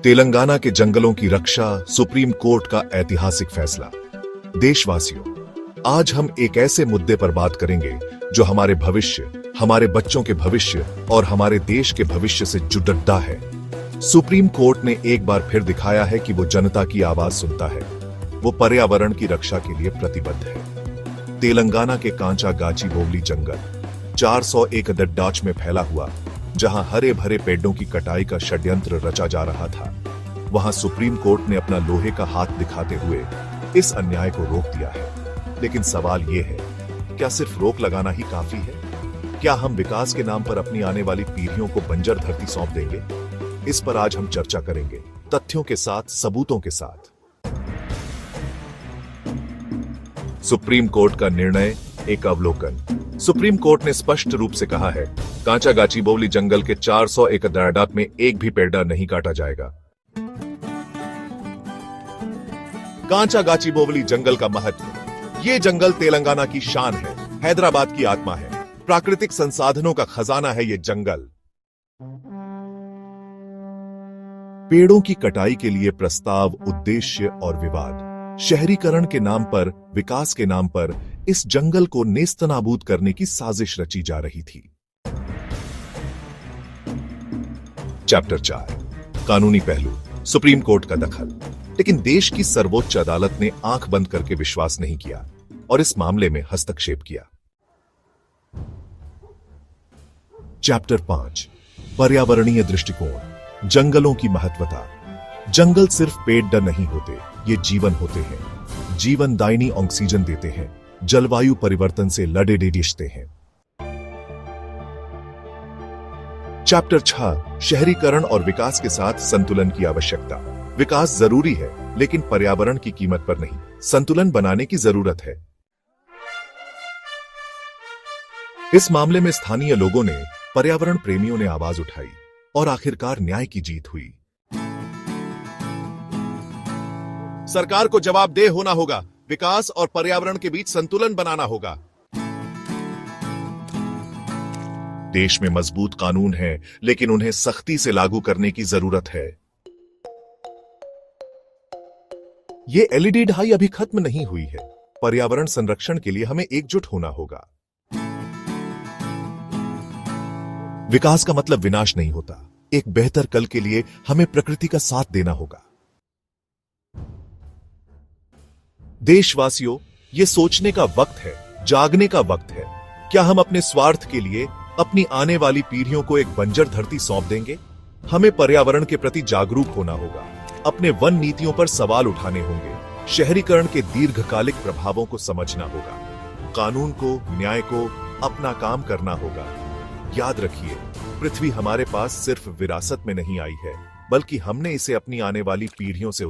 तेलंगाना के जंगलों की रक्षा, सुप्रीम कोर्ट का ऐतिहासिक फैसला। देशवासियों, आज हम एक ऐसे मुद्दे पर बात करेंगे जो हमारे भविष्य, हमारे बच्चों के भविष्य और हमारे देश के भविष्य से जुड़ता है। सुप्रीम कोर्ट ने एक बार फिर दिखाया है कि वो जनता की आवाज सुनता है, वो पर्यावरण की रक्षा के लिए प्रतिबद्ध है। तेलंगाना के कांचागाचीबोवली जंगल 400 एकड़ डाच में फैला हुआ, जहां हरे भरे पेड़ों की कटाई का षड्यंत्र रचा जा रहा था, वहां सुप्रीम कोर्ट ने अपना लोहे का हाथ दिखाते हुए इस अन्याय को रोक दिया है। लेकिन सवाल यह है, क्या सिर्फ रोक लगाना ही काफी है? क्या हम विकास के नाम पर अपनी आने वाली पीढ़ियों को बंजर धरती सौंप देंगे? इस पर आज हम चर्चा करेंगे, तथ्यों के साथ, सबूतों के साथ। सुप्रीम कोर्ट का निर्णय, एक अवलोकन। सुप्रीम कोर्ट ने स्पष्ट रूप से कहा है, कांचागाचीबोवली जंगल के 400 एकड़ डाट में एक भी पेड़ नहीं काटा जाएगा। कांचागाचीबोवली जंगल का महत्व। ये जंगल तेलंगाना की शान है, हैदराबाद की आत्मा है, प्राकृतिक संसाधनों का खजाना है ये जंगल। पेड़ों की कटाई के लिए प्रस्ताव, उद्देश्य और विवाद। शहरीकरण के नाम पर, विकास के नाम पर इस जंगल को नेस्तनाबूद करने की साजिश रची जा रही थी। चैप्टर 4, कानूनी पहलू, सुप्रीम कोर्ट का दखल। लेकिन देश की सर्वोच्च अदालत ने आंख बंद करके विश्वास नहीं किया और इस मामले में हस्तक्षेप किया। चैप्टर 5, पर्यावरणीय दृष्टिकोण, जंगलों की महत्वता। जंगल सिर्फ पेड़ नहीं होते, ये जीवन होते हैं। जीवनदायिनी ऑक्सीजन देते हैं, जलवायु परिवर्तन से लड़े डिशते हैं। चैप्टर 6, शहरीकरण और विकास के साथ संतुलन की आवश्यकता। विकास जरूरी है, लेकिन पर्यावरण की कीमत पर नहीं। संतुलन बनाने की जरूरत है। इस मामले में स्थानीय लोगों ने, पर्यावरण प्रेमियों ने आवाज उठाई और आखिरकार न्याय की जीत हुई। सरकार को जवाबदेह होना होगा। विकास और पर्यावरण के बीच संतुलन बनाना होगा। देश में मजबूत कानून हैं, लेकिन उन्हें सख्ती से लागू करने की जरूरत है। ये एलईडी ढाई अभी खत्म नहीं हुई है। पर्यावरण संरक्षण के लिए हमें एकजुट होना होगा। विकास का मतलब विनाश नहीं होता। एक बेहतर कल के लिए हमें प्रकृति का साथ देना होगा। देशवासियों, ये सोचने का वक्त है, जागने का वक्त है। क्या हम अपने स्वार्थ के लिए अपनी आने वाली पीढ़ियों को एक बंजर धरती सौंप देंगे? हमें पर्यावरण के प्रति जागरूक होना होगा। अपने वन नीतियों पर सवाल उठाने होंगे। शहरीकरण के दीर्घकालिक प्रभावों को समझना होगा। कानून को, न्याय को अपना काम करना होगा। याद रखिए, पृथ्वी हमारे पास सिर्फ विरासत में नहीं आई है, बल्कि हमने इसे अपनी आने वाली पीढ़ियों से